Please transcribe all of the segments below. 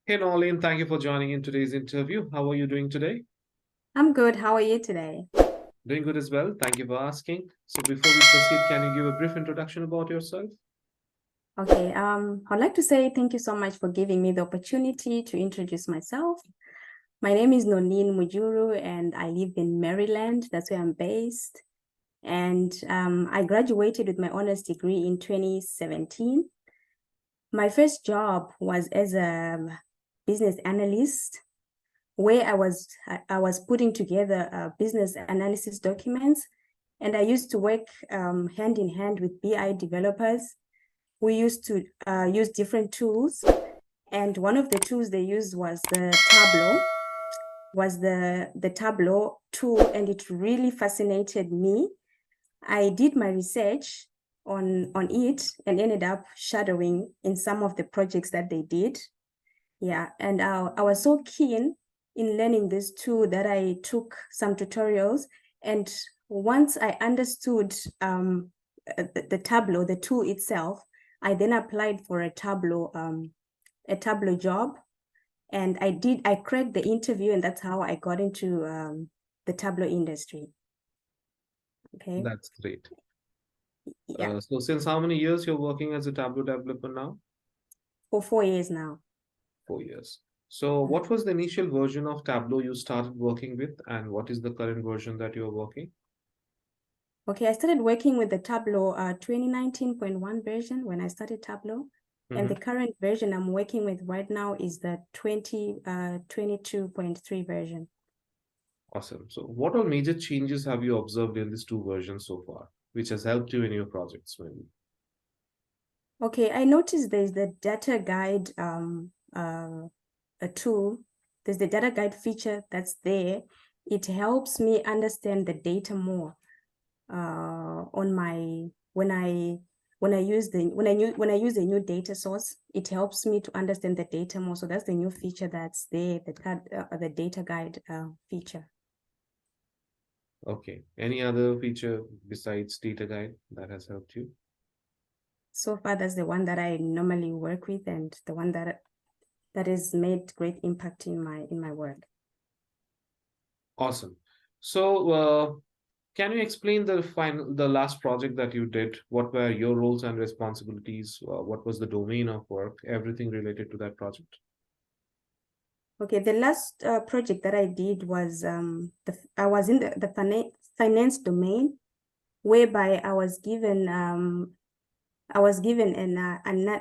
Hey, Norlene, thank you for joining in today's interview. How are you doing today? I'm good. How are you today? Doing good as well. Thank you for asking. So, before we proceed, can you give a brief introduction about yourself? Okay, I'd like to say thank you so much for giving me the opportunity to introduce myself. My name is Nolene Mujuru, and I live in Maryland. That's where I'm based. And I graduated with my honors degree in 2017. My first job was as a business analyst, where I was putting together business analysis documents, and I used to work hand in hand with BI developers. We used to use different tools, and one of the tools they used was the Tableau tool, and it really fascinated me. I did my research on it and ended up shadowing in some of the projects that they did. Yeah, and I was so keen in learning this tool that I took some tutorials, and once I understood the Tableau, the tool itself, I then applied for a Tableau job, and I cracked the interview, and that's how I got into the Tableau industry. Okay, That's great. yeah, So, since how many years you're working as a Tableau developer now? for 4 years now. 4 years. So, what was the initial version of Tableau you started working with, and what is the current version that you're working? Okay, I started working with the Tableau 2019.1 version when I started Tableau. And the Mhm. current version I'm working with right now is the 2022.3 version. Awesome. So, what all major changes have you observed in these two versions so far, which has helped you in your projects, maybe? Okay, I noticed there's the data guide a tool. There's the data guide feature that's there. It helps me understand the data more on my when I use a new data source. It helps me to understand the data more. So that's the new feature that's there, the data guide feature. Okay. Any other feature besides data guide that has helped you? So far, that's the one that I normally work with, and the one that has made great impact in my work. Awesome. So, can you explain the last project that you did? What were your roles and responsibilities? What was the domain of work? Everything related to that project. Okay, the last project that I did was I was in the finance domain, whereby I was given an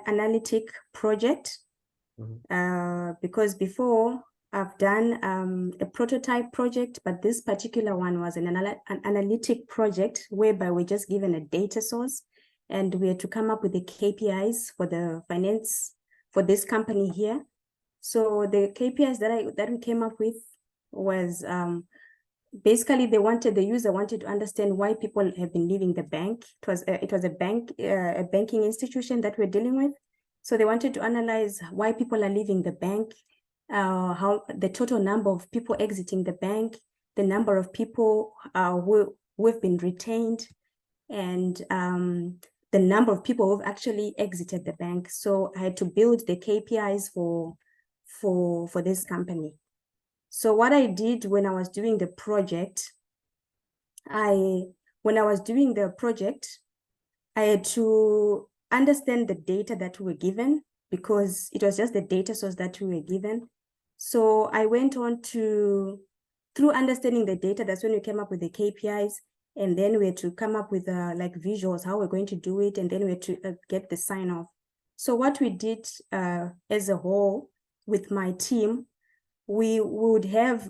analytic project Mhm. because before I've done a prototype project, but this particular one was an analytic project whereby we're just given a data source, and we had to come up with the KPIs for the finance for this company here. So the KPIs that we came up with was basically the user wanted to understand why people have been leaving the bank. It was a banking institution that we're dealing with. So they wanted to analyze why people are leaving the bank, how the total number of people exiting the bank, the number of people who have been retained, and the number of people who've actually exited the bank. So I had to build the KPIs for this company. So what I did when I was doing the project, I when I was doing the project, I had to understand the data that we were given because it was just the data source that we were given. So I went on to, through understanding the data, that's when we came up with the KPIs. And then we had to come up with like visuals, how we're going to do it. And then we had to get the sign off. So what we did as a whole with my team, we would have,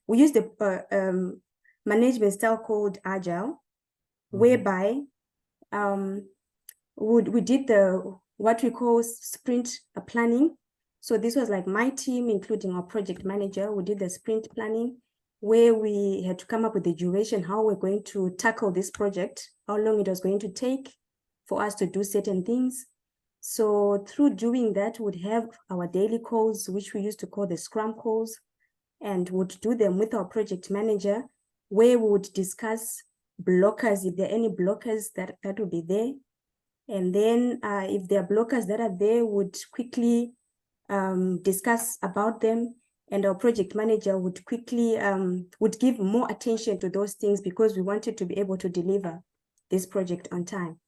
we used the management style called Agile, Mhm. whereby we did the what we call sprint planning. So this was like my team, including our project manager. We did the sprint planning where we had to come up with the duration, how we're going to tackle this project, how long it was going to take for us to do certain things. So through doing that, we'd have our daily calls, which we used to call the Scrum calls, and would do them with our project manager, where we would discuss blockers, if there are any blockers that would be there. And then if there are blockers that are there, would quickly discuss about them, and our project manager would quickly would give more attention to those things because we wanted to be able to deliver this project on time.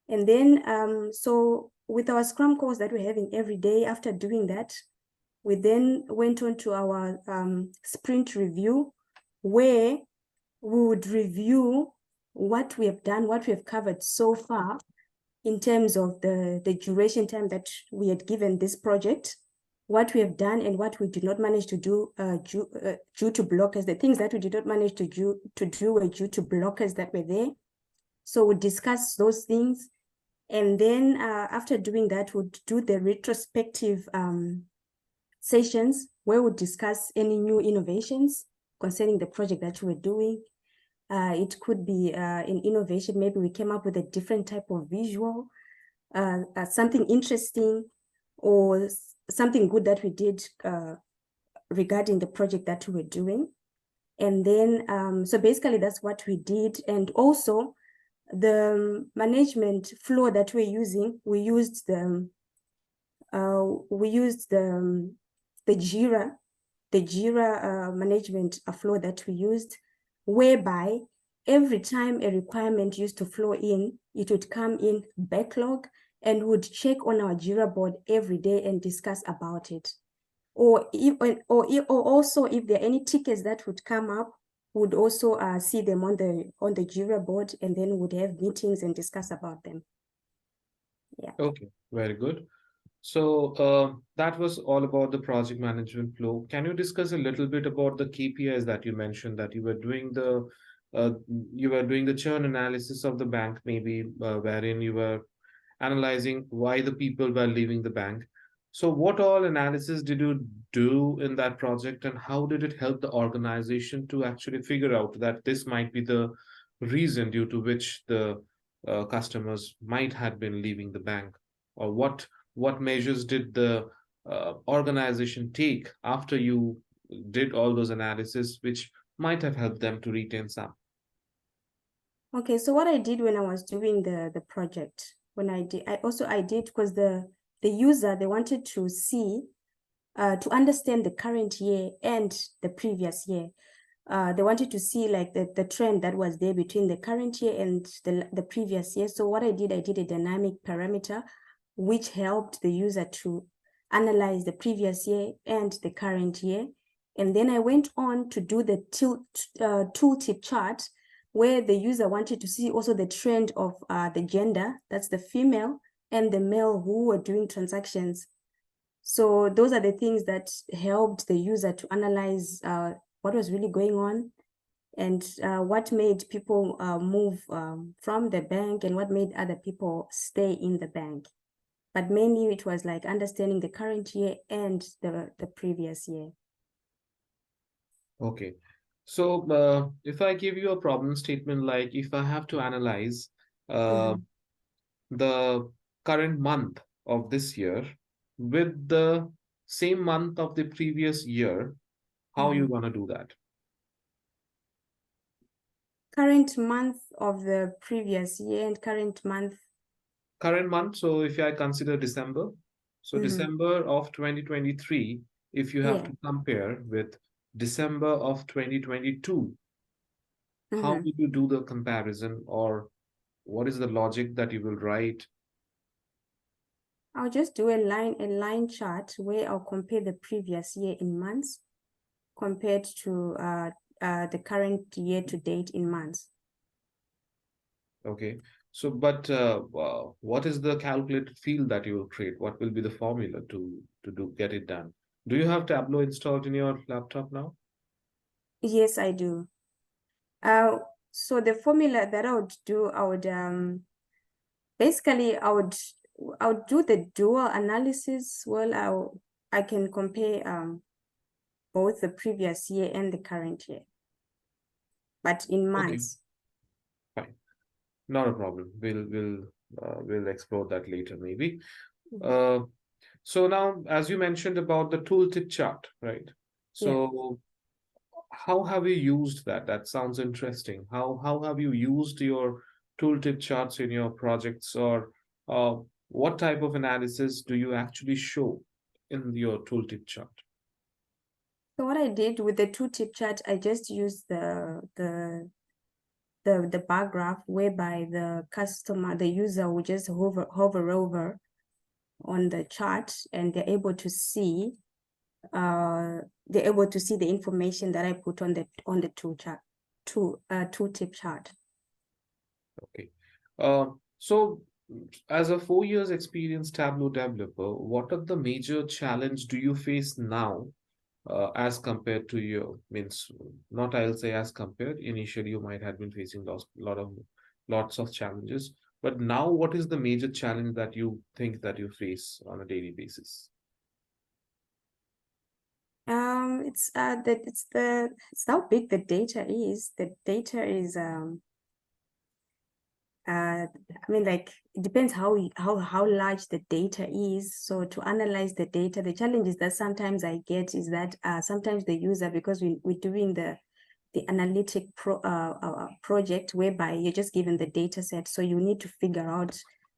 And then so with our Scrum calls that we're having every day, after doing that, we then went on to our sprint review, where we would review what we have done, what we have covered so far in terms of the duration time that we had given this project, what we have done and what we did not manage to do due to blockers. The things that we did not manage to do were due to blockers that were there. So we discuss those things. And then after doing that, we'll do the retrospective sessions where we discuss any new innovations concerning the project that we're doing. It could be an innovation. Maybe we came up with a different type of visual, something interesting, or something good that we did regarding the project that we were doing. And then, so basically that's what we did. And also the management flow that we're using, we used the Jira management flow that we used, whereby every time a requirement used to flow in, it would come in backlog and would check on our Jira board every day and discuss about it. Or also if there are any tickets that would come up, would also see them on the Jira board, and then would have meetings and discuss about them. Yeah. Okay, very good. So that was all about the project management flow. Can you discuss a little bit about the KPIs that you mentioned, that you were doing the churn analysis of the bank, maybe wherein you were analyzing why the people were leaving the bank. So what all analysis did you do in that project, and how did it help the organization to actually figure out that this might be the reason due to which the customers might have been leaving the bank? Or what measures did the organization take after you did all those analysis, which might have helped them to retain some? Okay, so what I did when I was doing the project, I did because the user, they wanted to see, to understand the current year and the previous year. They wanted to see like the trend that was there between the current year and the previous year. So what I did a dynamic parameter, which helped the user to analyze the previous year and the current year. And then I went on to do the tooltip chart, where the user wanted to see also the trend of the gender, that's the female, and the male who were doing transactions. So those are the things that helped the user to analyze what was really going on, and what made people move from the bank, and what made other people stay in the bank. But mainly it was like understanding the current year and the previous year. Okay. So if I give you a problem statement, like if I have to analyze the current month of this year with the same month of the previous year, how are you gonna do that? Current month of the previous year and current month. Current month, so if I consider December, so December of 2023, if you have to compare with December of 2022, how will you do the comparison, or what is the logic that you will write? I'll just do a line chart where I'll compare the previous year in months compared to the current year to date in months. Okay. So, but what is the calculated field that you will create? What will be the formula to get it done? Do you have Tableau installed in your laptop now? Yes, I do. So the formula that I would do, basically I would do the dual analysis. Well, I can compare both the previous year and the current year, but in months. Okay. Fine. Not a problem. We'll explore that later, maybe. So now, as you mentioned about the tooltip chart, right? So how have you used that? That sounds interesting. How have you used your tooltip charts in your projects, or what type of analysis do you actually show in your tooltip chart? So what I did with the tooltip chart, I just used the bar graph whereby the user will just hover over on the chart, and they're able to see the information that I put on the tooltip chart. Okay. So as a 4 years experienced Tableau developer, what are the major challenge do you face now as compared to your means not I'll say as compared initially you might have been facing lots of challenges, but now what is the major challenge that you think that you face on a daily basis? It's how big the data is. The data is I mean, like, it depends how large the data is. So to analyze the data, the challenges that sometimes I get is that sometimes the user, because we're doing the analytic project whereby you're just given the data set, so you need to figure out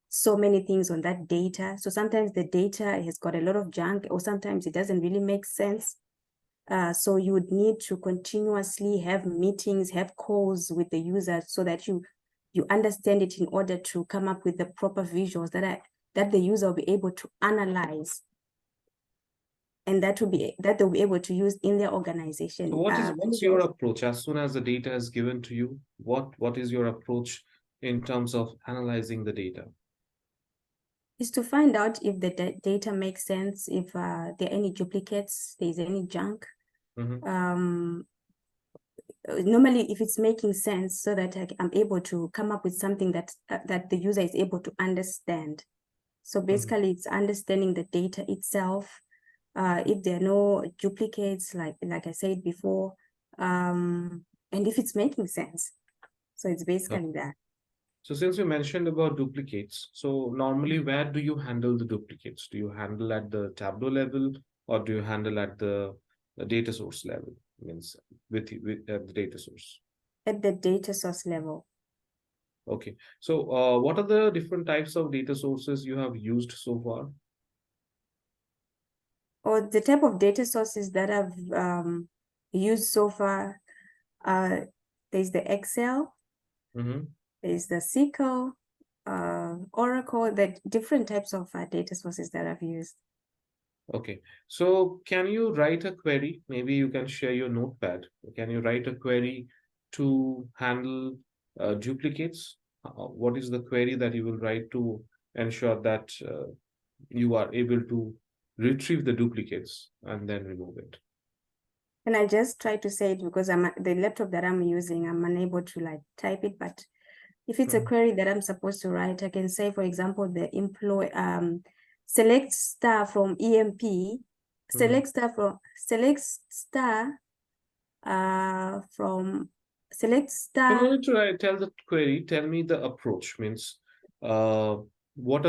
so many things on that data. So sometimes the data has got a lot of junk, or sometimes it doesn't really make sense. So you would need to continuously have meetings, have calls with the user so that you understand it in order to come up with the proper visuals that the user will be able to analyze, and that they'll be able to use in their organization. So what's your approach as soon as the data is given to you? What is your approach in terms of analyzing the data? Is to find out if the data makes sense, if there are any duplicates, there's any junk. Normally, if it's making sense, so that I'm able to come up with something that the user is able to understand. So basically, it's understanding the data itself. If there are no duplicates, like I said before, and if it's making sense. So it's basically that. So since you mentioned about duplicates, so normally where do you handle the duplicates? Do you handle at the Tableau level, or do you handle at the data source level? Means with at the data source. At the data source level. Okay. So what are the different types of data sources you have used so far? Or the type of data sources that I've used so far, there's the Excel, there's the SQL, Oracle, the different types of data sources that I've used. Okay, so can you write a query? Maybe you can share your notepad. Can you write a query to handle duplicates? What is the query that you will write to ensure that you are able to retrieve the duplicates and then remove it? And I just try to say it because the laptop that I'm using, I'm unable to like type it. But if it's a query that I'm supposed to write, I can say, for example, the employee select star from EMP, select star from select star from select star. So no need to tell the query. Tell me the approach. Means what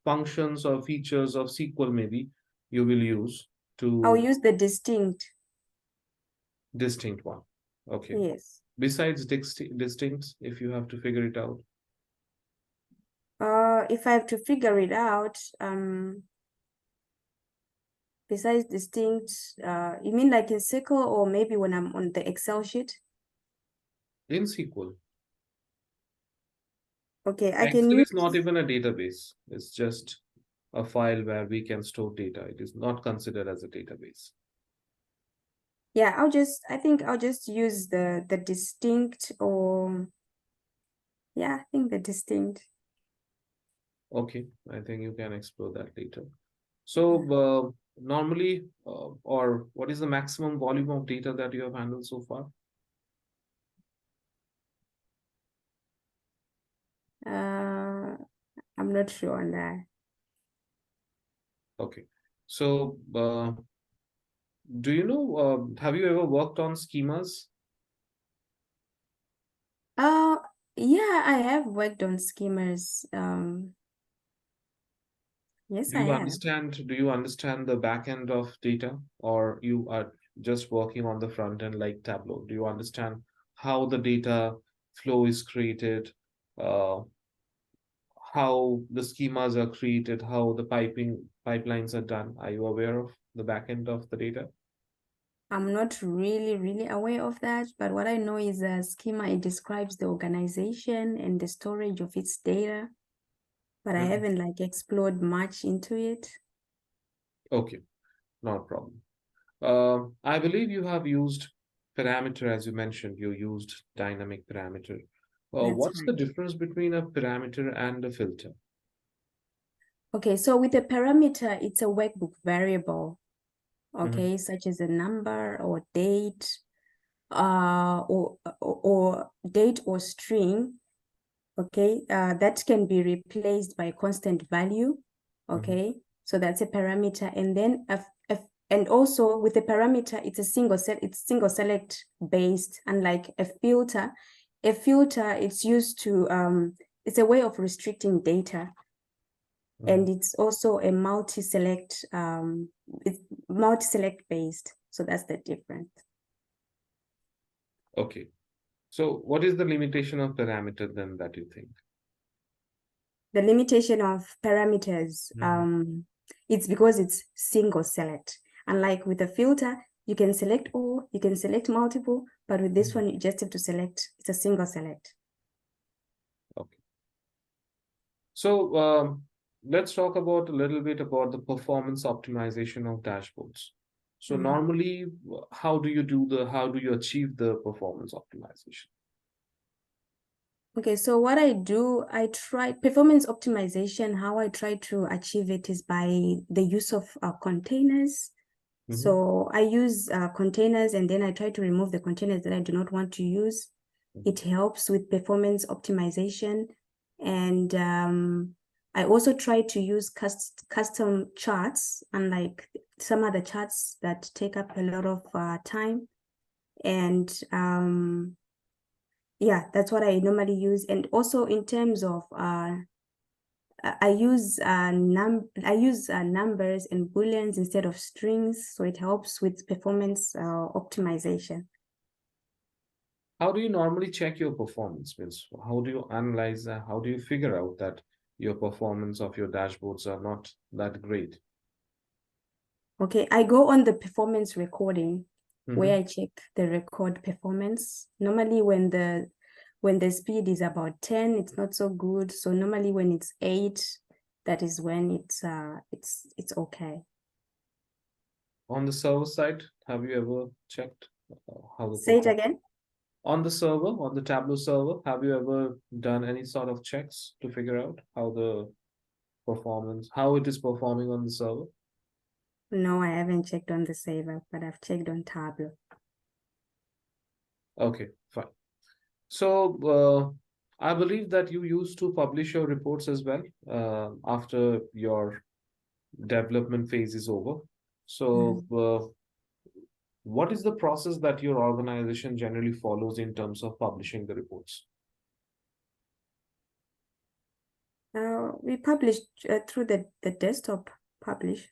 functions or features of SQL maybe you will use to. I'll use the distinct one. Okay. Yes. Besides distinct, if you have to figure it out. If I have to figure it out, besides distinct, you mean like in SQL, or maybe when I'm on the Excel sheet? In SQL. Okay, I Excel can is not even a database. It's just a file where we can store data. It is not considered as a database. Yeah, I think I'll just use the distinct, or yeah, I think the distinct. Okay, I think you can explore that later. So normally, or what is the maximum volume of data that you have handled so far? I'm not sure on that. Okay, so do you know, have you ever worked on schemas? Yeah, I have worked on schemas. Yes, Do I you have. understand, do you understand the back end of data, or you are just working on the front end like Tableau? Do you understand how the data flow is created? how the schemas are created, how the pipelines are done? Are you aware of the back end of the data? I'm not really aware of that, but what I know is a schema, it describes the organization and the storage of its data, but I haven't like explored much into it. Okay, not a problem. I believe you have used parameter, as you mentioned, you used dynamic parameter. That's What's the right. difference between a parameter and a filter? Okay, so with a parameter, it's a workbook variable, Mhm, okay, such as a number or date, or date or string, okay, that can be replaced by a constant value, mhm, okay, so that's a parameter. And then and also with a parameter, it's a single select based, unlike a filter. A filter, it's used to it's a way of restricting data, and mhm. it's also a multi-select it's multi-select based, so that's the difference. Okay. So what is the limitation of parameter then that you think? The limitation of parameters, Mhm. it's because it's single select. Unlike with a filter, you can select all, you can select multiple, but with this one, you just have to select, it's a single select. Okay. So let's talk about a little bit about the performance optimization of dashboards. So normally, how do you achieve the performance optimization? Okay, so what I do, I try performance optimization. How I try to achieve it is by the use of containers. Mhm, So I use containers, and then I try to remove the containers that I do not want to use. mhm. It helps with performance optimization. And I also try to use custom charts, unlike some other charts that take up a lot of time. And yeah, that's what I normally use. And also in terms of I use numbers and booleans instead of strings, so it helps with performance optimization. How do you normally check your performance? Means how do you analyze that? How do you figure out that your performance of your dashboards are not that great? Okay, I go on the performance recording where Mhm. I check the record performance. Normally when the speed is about 10, it's not so good. So normally when it's 8, that is when it's okay. On the server side, have you ever checked how the Say it performance? again. On the server, on the Tableau server, have you ever done any sort of checks to figure out how it is performing on the server? No, I haven't checked on the saver, but I've checked on Tableau. Okay, fine. So, I believe that you used to publish your reports as well after your development phase is over. So, what is the process that your organization generally follows in terms of publishing the reports? We published through the desktop publish.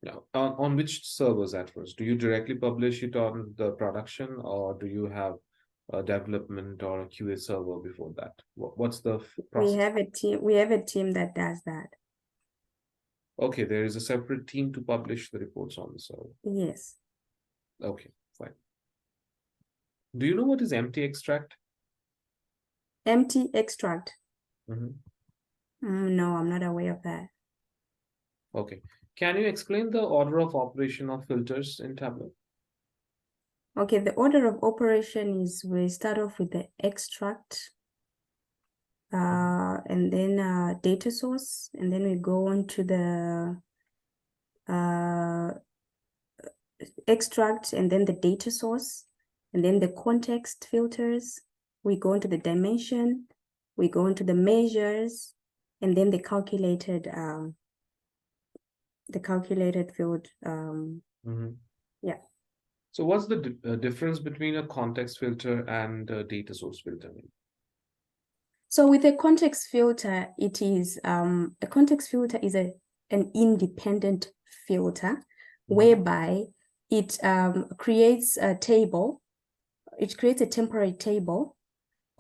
Yeah. On which servers at first? Do you directly publish it on the production, or do you have a development or a QA server before that? What's the We process? have a team. We have a team that does that. Okay, there is a separate team to publish the reports on the server. Yes. Okay, fine. Do you know what is empty extract? Empty extract. Mhm. No, I'm not aware of that. Okay. Can you explain the order of operation of filters in Tableau? Okay, the order of operation is we start off with the extract, and then data source, and then we go on to the extract, and then the data source, and then the context filters. We go into the dimension, we go into the measures, and then the calculated field. Mhm. Yeah. So what's the difference between a context filter and a data source filter? So with a context filter, it is a context filter is an independent filter Mhm. whereby it creates a table. It creates a temporary table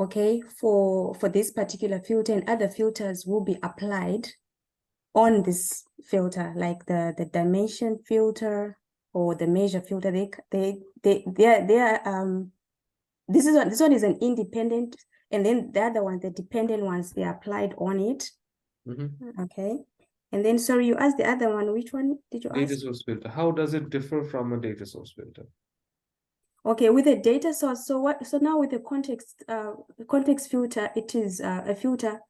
okay, for this particular filter, and other filters will be applied on this filter, like the dimension filter or the measure filter. They are this one is an independent, and then the other ones, the dependent ones, they applied on it. Okay. And then, sorry, you asked the other one. Which one did you Data ask? source filter. How does it differ from a data source filter? Okay, with a data source. So now with the context filter, it is a filter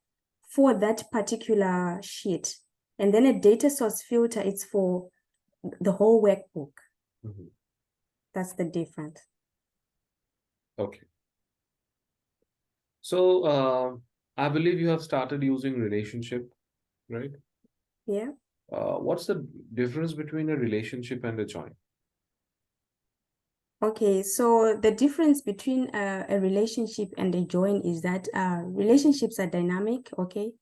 for that particular sheet. And then a data source filter, it's for the whole workbook. That's the difference. Okay. So I believe you have started using relationship, right? Yeah. What's the difference between a relationship and a join? Okay, so the difference between a relationship and a join is that relationships are dynamic, okay?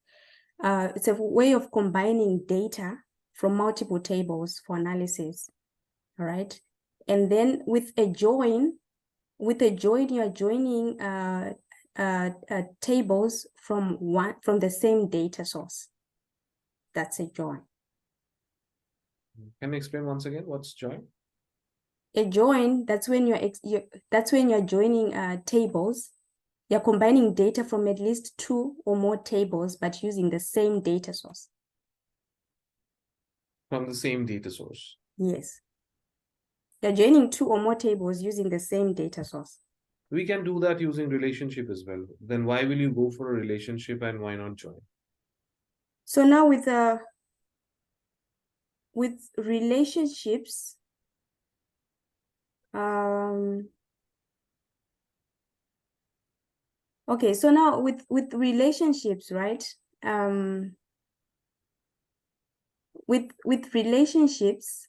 It's a way of combining data from multiple tables for analysis, all right? And then with a join, you are joining tables from the same data source. That's a join. Can you explain once again what's join? A join, that's when you're joining tables. You're combining data from at least 2 or more tables, but using the same data source. From the same data source. Yes. You're joining 2 or more tables using the same data source. We can do that using relationship as well. Then why will you go for a relationship and why not join? So now with relationships, okay, so now with relationships, right? With relationships,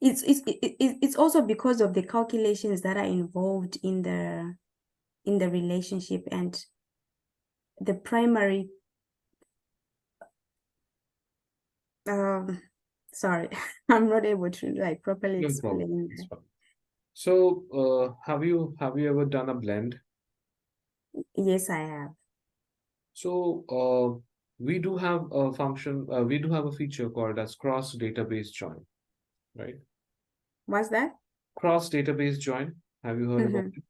it's also because of the calculations that are involved in the relationship, and the primary sorry, I'm not able to like properly No explain problem. It's that. fine. So have you ever done a blend? Yes, I have. So we do have a function, we do have a feature called as cross database join, right? What's that? Cross database join. Have you heard about it?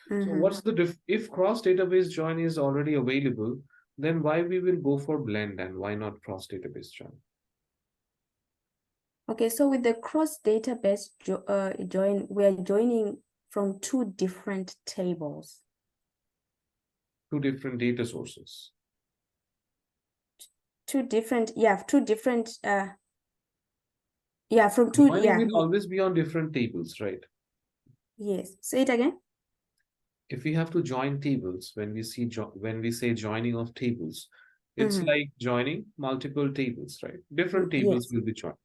So Mm-hmm. what's the if cross database join is already available, then why we will go for blend and why not cross database join? Okay, so with the cross database join, we are joining from 2 different tables. 2 different data sources. 2 different, yeah, 2 different, yeah, from 2, Joining yeah. will always be on different tables, right? Yes, say it again. If we have to join tables, when we say joining of tables, it's like joining multiple tables, right? Different tables Yes. will be joined.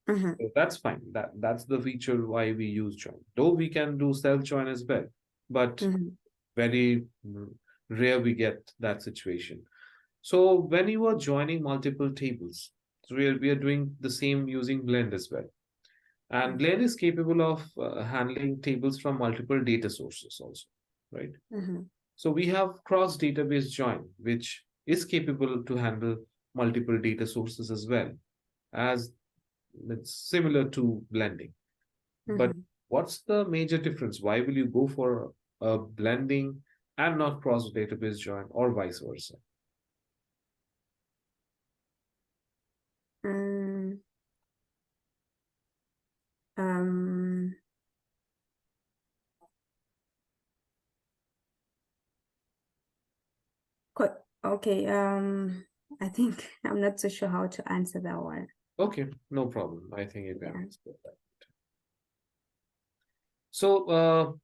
So that's fine. That's the feature why we use join. Though we can do self join as well, but very rare we get that situation. So when you are joining multiple tables, so we are doing the same using blend as well. And blend is capable of handling tables from multiple data sources also, right? So we have cross database join, which is capable to handle multiple data sources as well, as it's similar to blending. But what's the major difference? Why will you go for a blending and not cross database join or vice versa? Okay, I think I'm not so sure how to answer that one. Okay, no problem. I think you can Yeah. answer that. So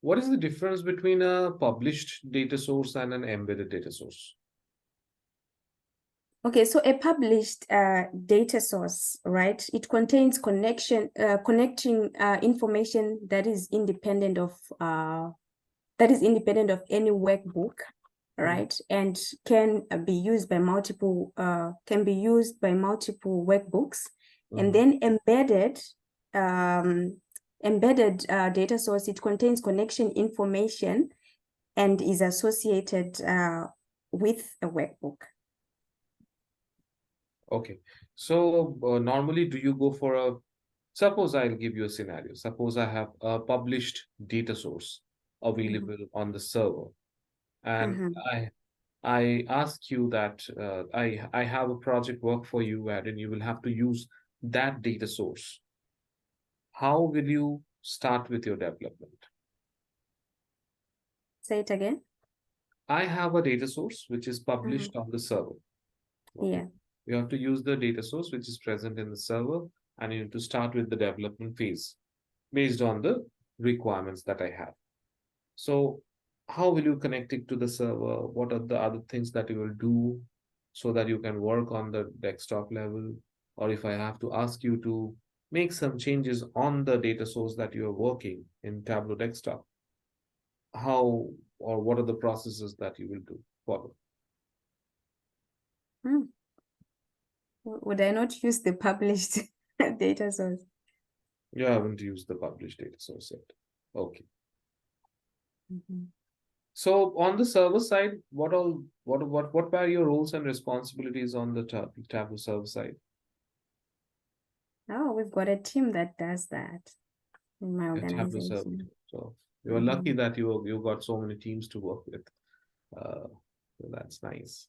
what is the difference between a published data source and an embedded data source? Okay, so a published data source, right? It contains connecting information that is independent of any workbook, right? And can be used by multiple workbooks. And then embedded embedded data source, it contains connection information and is associated with a workbook. Okay. So normally do you go for a, suppose I'll give you a scenario. Suppose I have a published data source available on the server, and I ask you that I have a project work for you, wherein you will have to use that data source. How will you start with your development? Say it again. I have a data source which is published on the server. Okay. Yeah. You have to use the data source which is present in the server, and you need to start with the development phase based on the requirements that I have. So how will you connect it to the server? What are the other things that you will do so that you can work on the desktop level? Or if I have to ask you to make some changes on the data source that you are working in Tableau desktop, how or what are the processes that you will do follow? Would I not use the published data source? You haven't used the published data source yet. Okay. So on the server side, what were your roles and responsibilities on the Tableau server side? Oh, we've got a team that does that in my Tableau server. organization. So you are lucky that you got so many teams to work with. So that's nice.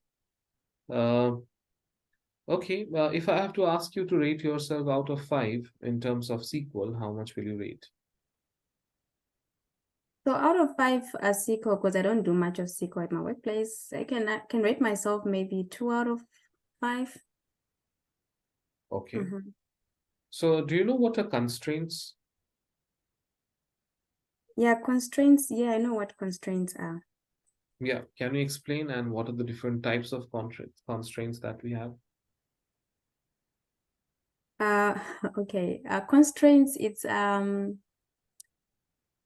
Okay, if I have to ask you to rate yourself out of 5 in terms of SQL, how much will you rate? So out of 5 SQL, because I don't do much of SQL at my workplace, I can rate myself maybe 2 out of 5. Okay. So do you know what are constraints? Yeah, constraints. Yeah, I know what constraints are. Yeah, can you explain, and what are the different types of constraints that we have? Okay. Constraints, it's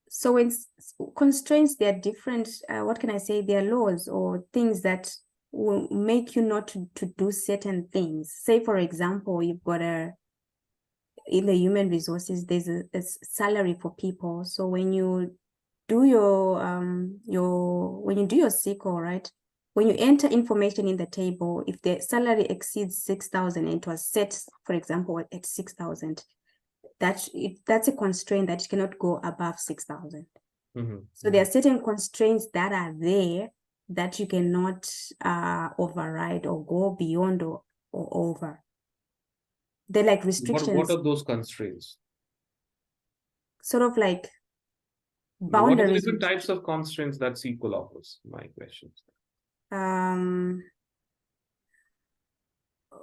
so when constraints, they're different. What can I say? They're laws or things that will make you not to do certain things. Say, for example, you've got in the human resources, there's a salary for people. So when you do your SQL, right? When you enter information in the table, if the salary exceeds 6,000 and it was set, for example, at 6,000, that's a constraint that you cannot go above 6,000. So there are certain constraints that are there that you cannot override or go beyond or over. They're like restrictions. What are those constraints? Sort of like What are the boundaries. different types of constraints that SQL offers? My questions.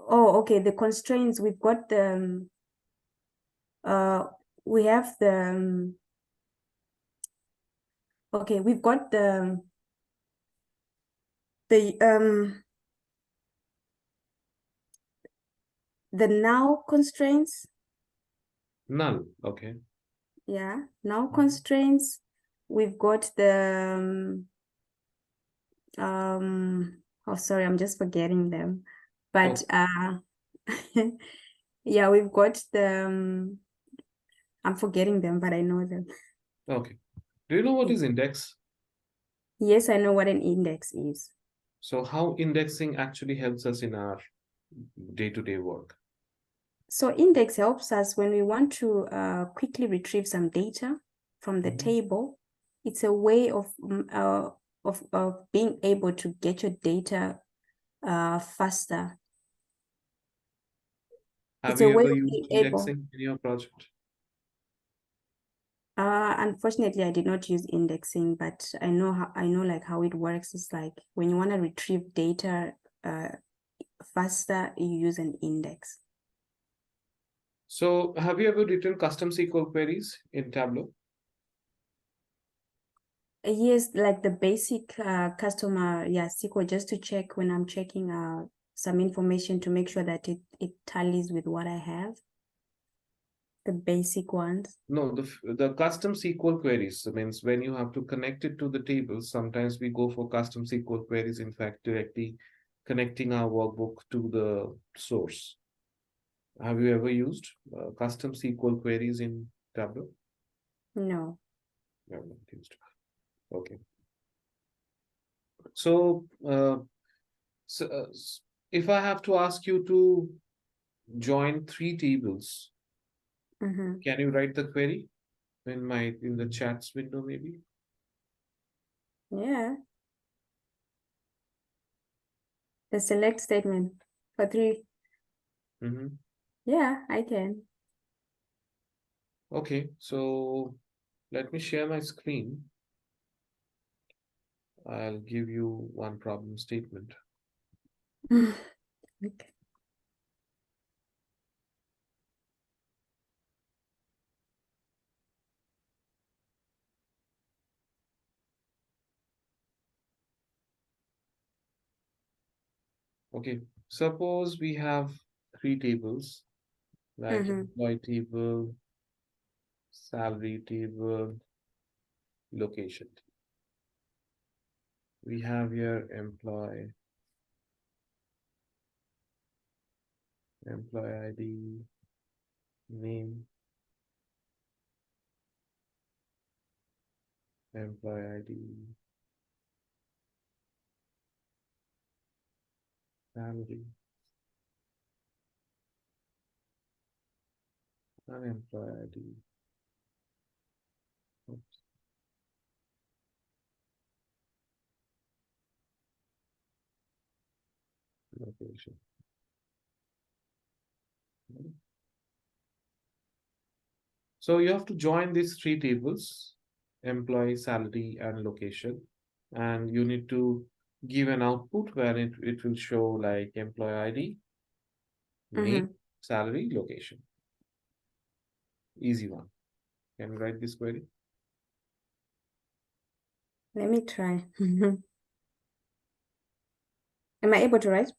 Oh, okay. The constraints, we've got the we have the okay, we've got the null constraints. Null, okay. Yeah, null constraints. We've got the oh, sorry, I'm just forgetting them. But yeah, we've got the I'm forgetting them, but I know them. Okay. Do you know what is index? Yes, I know what an index is. So how indexing actually helps us in our day-to-day work? So index helps us when we want to quickly retrieve some data from the table. It's a way of being able to get your data faster. Have you ever used indexing in your project? Unfortunately, I did not use indexing, but I know how it works. It's like when you want to retrieve data faster, you use an index. So have you ever written custom SQL queries in Tableau? Yes, like the basic customer, SQL, just to check when I'm checking some information to make sure that it tallies with what I have. The basic ones. No, the custom SQL queries means when you have to connect it to the tables. Sometimes we go for custom SQL queries, in fact, directly connecting our workbook to the source. Have you ever used custom SQL queries in Tableau? No. You have not used. Okay. So, if I have to ask you to join three tables, Mm-hmm. can you write the query in the chats window maybe? Yeah. The select statement for 3. Mm-hmm. Yeah, I can. Okay, so let me share my screen. I'll give you one problem statement. Okay. Okay, suppose we have three tables like Mm-hmm. employee table, salary table, location. We have here employee ID, name, employee ID, salary, and employee ID. Oops, location. So you have to join these three tables, employee, salary, and location. And you need to give an output where it will show like employee ID, name, Mm-hmm. salary, location. Easy one. Can you write this query? Let me try. Am I able to write?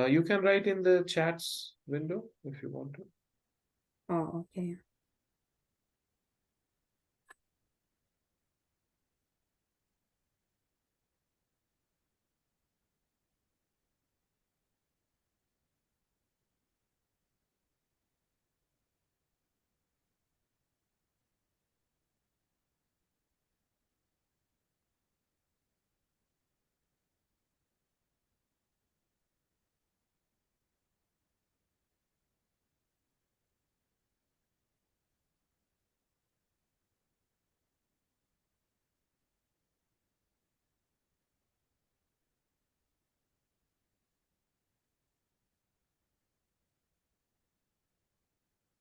You can write in the chats window if you want to. Oh, okay.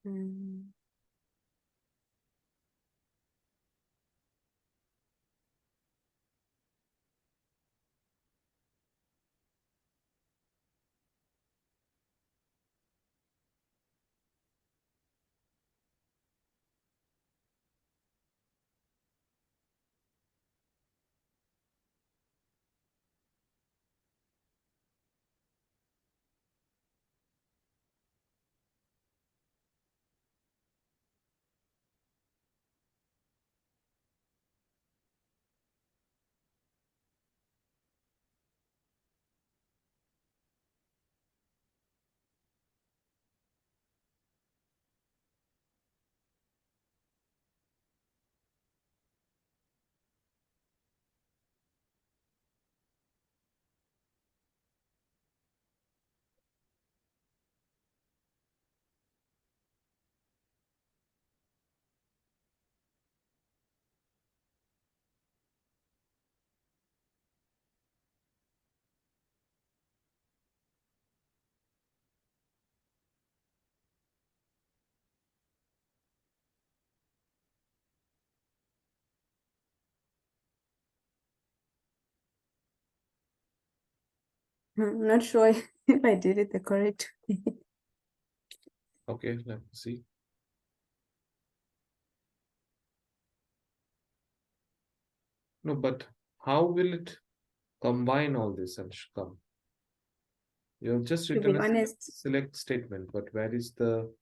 Mm. I'm not sure if I did it the correct way. Okay, let me see. No, but how will it combine all this and come? You have just To written be a honest, select statement, but where is the,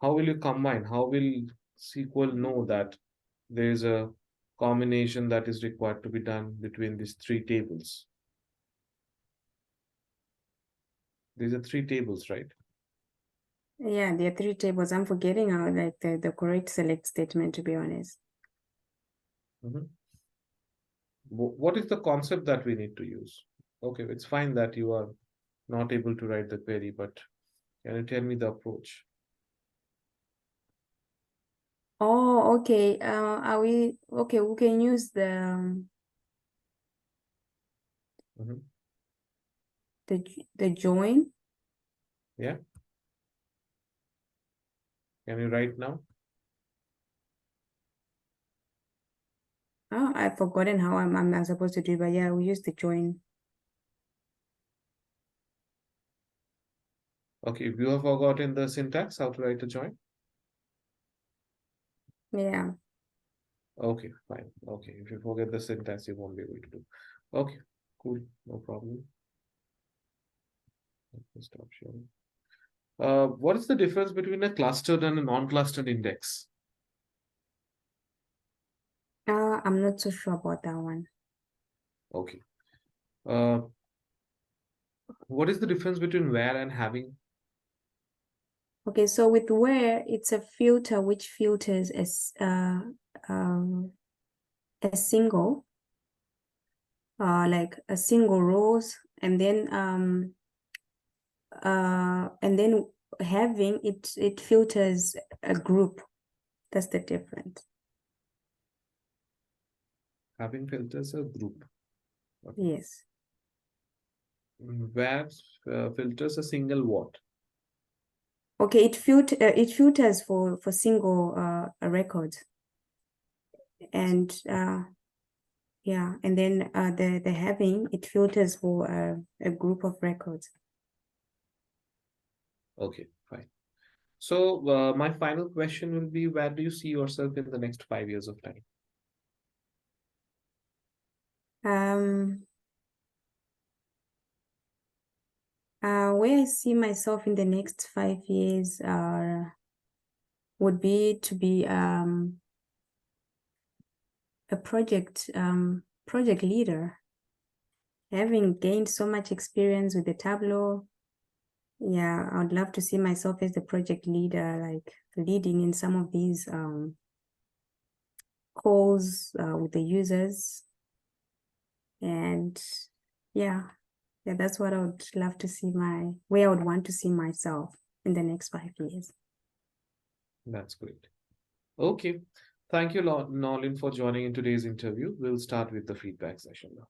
how will you combine? How will SQL know that there is a combination that is required to be done between these three tables? These are three tables, right? Yeah, there are 3 tables. I'm forgetting how like the correct select statement, to be honest. Mhm. What is the concept that we need to use? Okay, it's fine that you are not able to write the query, but can you tell me the approach? Oh, okay. Are we okay? We can use Mhm. the join. Yeah, can you write now? Oh, I've forgotten how I'm supposed to do it, but yeah, we use the join. Okay, if you have forgotten the syntax, how to write a join? Yeah. Okay, fine. Okay, if you forget the syntax, you won't be able to do. Okay, cool, no problem. Let me stop sharing. What is the difference between a clustered and a non-clustered index? I'm not so sure about that one. Okay. Uh, what is the difference between where and having? Okay, so with where, it's a filter which filters as a single, like a single rows, and then having it filters a group. That's the difference. Having filters a group. Okay. Yes. Where filters a single what? Okay, it filters for single records, and yeah, and then the having it filters for a group of records. Okay, fine. So my final question will be, where do you see yourself in the next 5 years of time? Where I see myself in the next 5 years would be to be a project leader. Having gained so much experience with the Tableau, yeah, I would love to see myself as the project leader, like leading in some of these calls with the users. And yeah, that's what I would love to see where I would want to see myself in the next 5 years. That's great. Okay. Thank you, Nolin, for joining in today's interview. We'll start with the feedback session now.